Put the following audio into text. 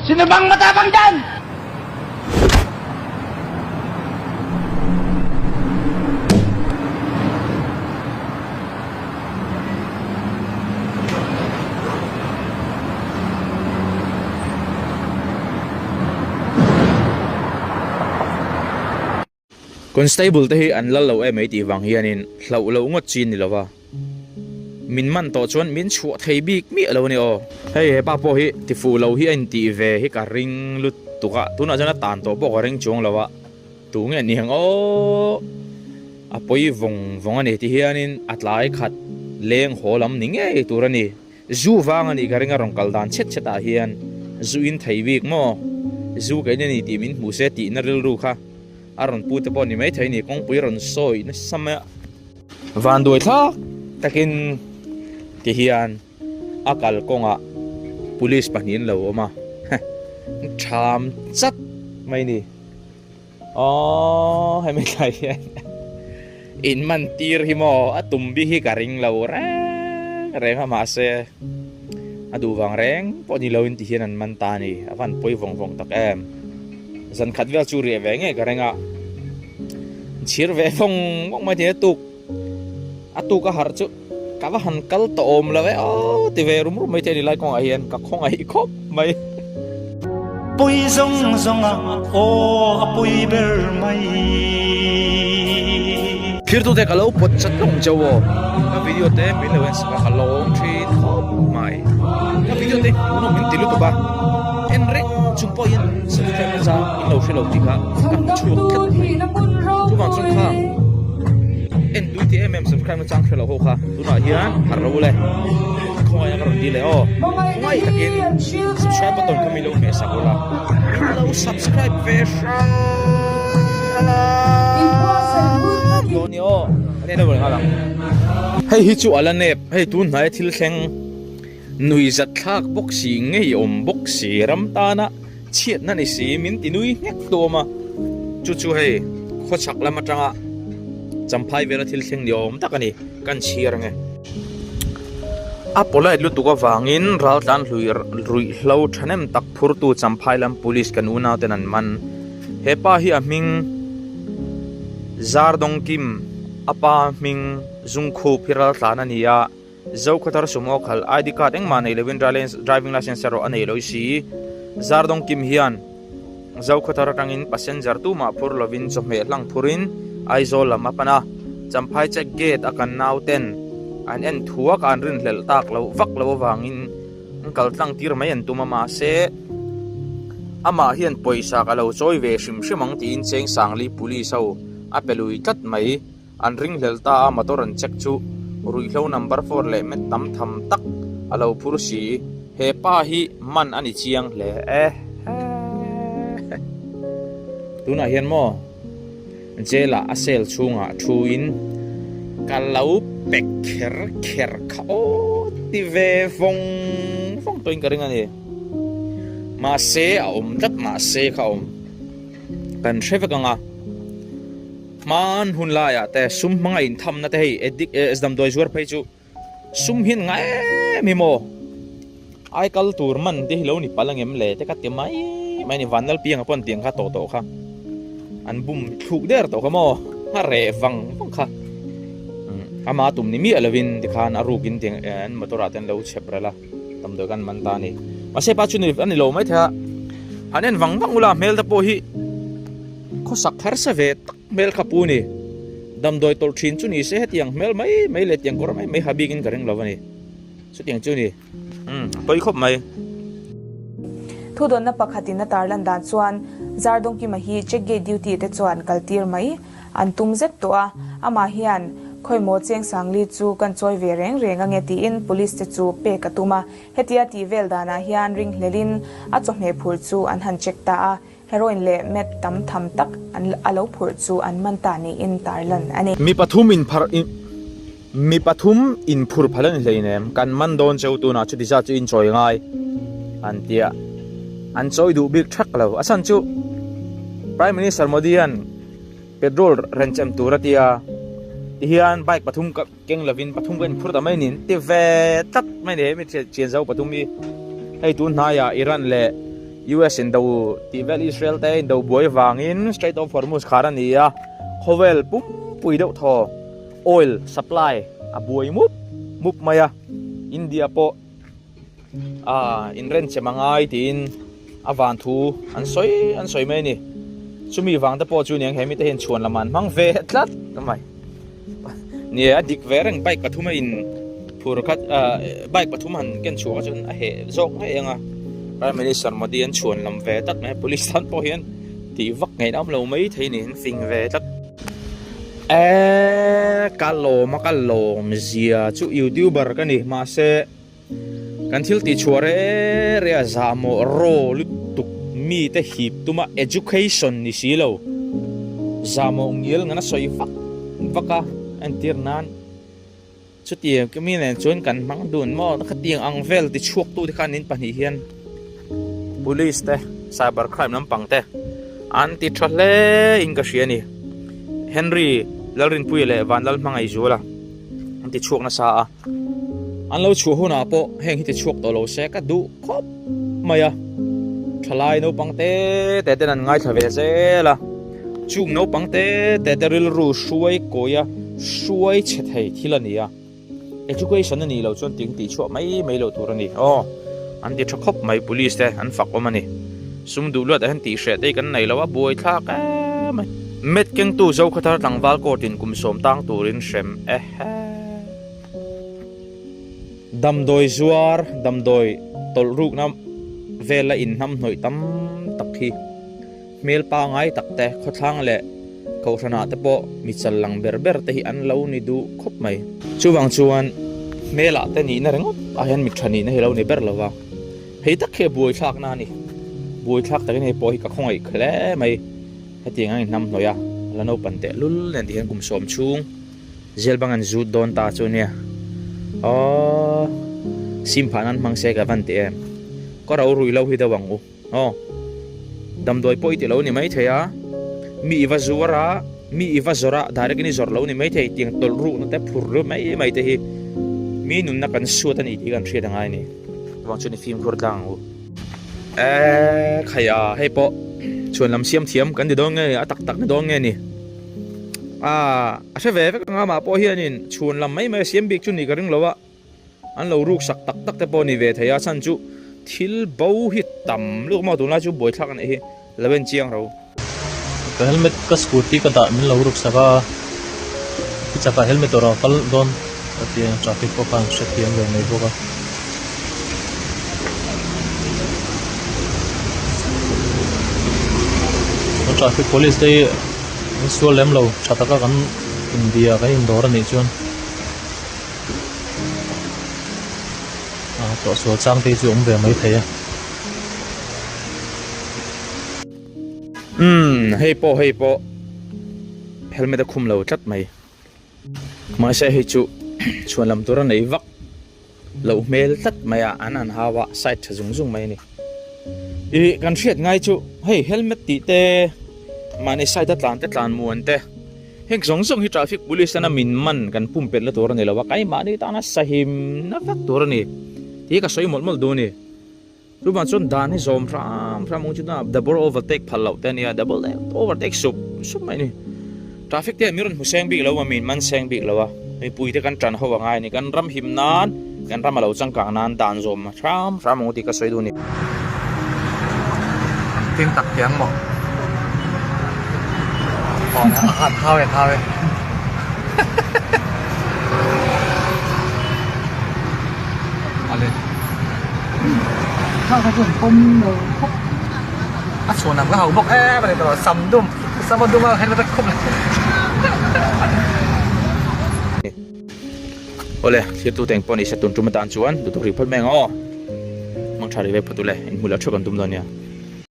Sino bang matapang dyan? Constable te hi an lalo mai ti wang hianin hlo ngot chin ni lawa min man to chuan min chu thei bik mi lo ni o hei he pa po hi ti fu lo hi an ti ve hi ka ring lut tuka tuna jana tan to po ka ring chung lawa tu nge ni hang o apoi vong ani ti hianin atlai khat leng holam ni nge turani zu wang ani ka ringa rong kal dan chet a hian zu in thei bik mo zu ke ni ti min mu se ti na ril ru kha aron puta po ni mai thai ni kong pui ron soi na sama van doi tha takin ti hian akal konga police panin lo ma tham chat mai ni hai mai kai in man tir hi mo atum bi hi karing lo reng ha ma se adu wang reng po ni lo in ti hian an man ta ni avan poi vong tak em zan khat vel chu ri ve nge karenga chir ve phong mai te tuk atu ka har chu ka wa han kal to om la ve o ti ve rum mai te ni lai kong a hian ka khong ai khop mai pui zong o apui ber mai phir tu te ka lo pot chat long chawo ka video te min lo en sa ka long thin khop mai ka video te uno min tilu to ba en re chung po yen subscribe ma za in lo shelo ti ka chu khat chu bang chung kha en du ti subscribe ma chang shelo ho kha tu na hian har ro le khoi ya ron di le o mai takin subscribe button ka mi lo me sa bola lo subscribe ve sha do ni o ane da bol ngalang hei hi chu ala nep hei tu nai thil thleng nui zat thak bok si ngei om bok si ram ta na chiat na ni si min ti nui nek to ma chu hei kho chak lama tanga champhai vela thil thleng ni om takani kan chiar nge apolai lu tu ka wangin ral tan rui hlo thanem tak phur tu champhai lam police kan una ten an man hepa hi aming zardong kim apa ming zungkhu phiral tlan ania zo khatar sumo khal id card eng man 11 driving license ro anei loi si zardong kim hian zo khatar tangin passenger tu ma phur lovin chome lang phurin aizol lama pana champhai check gate akan nau ten an en thuak an rin hlel tak lo vak lo wangin kal tlang tir mai an tuma ma se ama hian poisa ka lo choi ve shimang ti in cheng sangli police ho apelui tat mai an ring hlel ta motor an check chu rui hlo number 4 le met tam tham tak alo pursi he pa hi man ani chiang le tuna hian mo jela asel chunga thuin kalau pek kher kha o ti ve vong toin ka ringa ni ma se a dat ma se kha kan traffic anga man hun la ya te sum manga in tham na te hei edik esdam doi jur phei chu sum hin ngai mi mo ai kal tur man ti lo ni palangem le te ka ti mai ni vanal piang pon tiang kha to kha an bum thuk der to kha mo ha re wang kha ama tum ni mi alovin dikhan arugin tiang en motora ten lo cheprala tam do kan man ta ni ma se pa chu ni ani lo mai tha hanen wang ula mel da po hi kho sak thar sa ve mel khapu ni dam doi tol thin chu ni se hetiang mel mai le tiang kor mai habigin kareng lovani chu tiang chu ni poi khop mai thu don na pakhatin na tarlan dan chuan zardong ki mahi check gate duty te chuan kaltir mai an tum zet to a ama hian khoi mo cheng sangli chu kan choi ve reng ange ti in police te chu pe katuma hetia ti vel dana hian ring hlelin a chome phur chu an han check ta a heroin le met tam tham tak an alo phur chu an man ta ni in tarlan ani mi pathum in phur phalan hleinem kan man don cheu tu na chu disa chu in choi ngai an tia an choi du big thak lo asan chu prime minister modi an petrol renchem turatia hian bike pathum ka keng lavin pathum kan phur ta mai nin ti ve tak mai ne mi chen zau pathum mi hei tu na ya iran le US in do tivel Israel te in do boy wangin Strait of Hormuz kharania khovel pum pui do tho oil supply a buai mup maya India po in ren chemangai tin awan thu an soi mai ni chumi wang ta po chu niang hemi te hen chuan laman mang ve tlat mai nia dik vereng bike pathuma in phur khat bike pathum han ken chu chun a he zok ngai anga Prime Minister Modi an chuan lam ve tat mai police tan po hian ti vak ngai dam lo mai thei ni fing ve tat kalo mzia chu YouTuber ka ni ma se kan thil ti chuare rea zamo ro lutuk mi te hip tuma education ni silo zamo ngil ngana soi vaka antirnan chutiang kemi nen chon kan mang dun mo khatiang angvel ti chuak tu ti khanin pani hian police te cyber crime nam pangte anti thrale inga hriani Henry lalrin puile van lal mangai zula anti chuak na sa an lo chu huna po heng hi ti chuak to lo se ka du khop maya thalai no pangte te tenan ngai thave zela chung no pangte te teril ru shuai koya shuai che thei thilania education ani lo chon ting ti chuak mai lo turani an ti thakop mai police te an fak omani sum du lot han ti hre te kan nei lawa boi thla ka mai met keng tu zo khatar tlangwal court in kum som tang turin shrem damdoi zuar damdoi tolruk nam vela in nam noi tam takhi mel pa ngai takte khothang le khawrana te po mi challang berber te hi an lo ni du khop mai chuwang chuan mela te ni na rengot a hian mi thani na helo ni ber lawa hei tak khe buai thlak na ni buai thlak takin hei po hi ka khongai khle mai hetiang ang nam noya lano pante lul nen dihan kum som chung zel bangan zu don ta chu nia sim phanan mangse ka van te ko rau rui lo hi dawang u damdoi poi ti lo ni mai theya mi iwa zora direct ni zor lo ni mai thei tiang tol ru na te phur ru mai te hi mi nun na kan suat ani ti kan thria dangai ni wang chu ni film khur tlang u khaya hei po chuan lam siam thiam kan di dong nge atak tak ni dong nge ni a se ve nga ma po hianin chuan lam mai siam bik chu ni ka ring lowa an lo ruk sak tak te po ni ve thaya chan chu thil bo hi tam lu ma tu na chu boi thak an hi laben chiang ro ka helmet ka scooty ka da min lo ruk saka ki chaka helmet ora kal don ati traffic ko kan se thiam le nei boka traffic police dei so lem lo chataka kan India ka indor ni chuan to so chang te chu ombe mai theya hei po helmet a khum lo tlat mai ma se hi chu chuan lam tura nei vak lo mel tlat maya anan hawa side thazung mai ni kan hriat ngai chu hei helmet ti te mani side tlan muan te heng zong hi traffic police na min man kan pumpet la tor ni lawa kai mani ta na sahim na vak tor ni ti ka soi mol do ni ruban chon dan hi zom ram chu na double overtake phalo te ni double overtake sup mai ni traffic te miron huseng bi lawa min man seng bi lawa ei pui te kan tran hawa ngai ni kan ram him nan kan ram lo chang kang nan dan zom ram ti ka soi du ni tiếng tặc tiếng một còn hẳn thao về lên thao cái chuyện không rồi số nằm cái hậu bốc mà để tao sầm đum hay là không ole thir tu teng poni se tun tum tan chuan tu ri phol meng mang thari ve phatule in hula thokam tum donia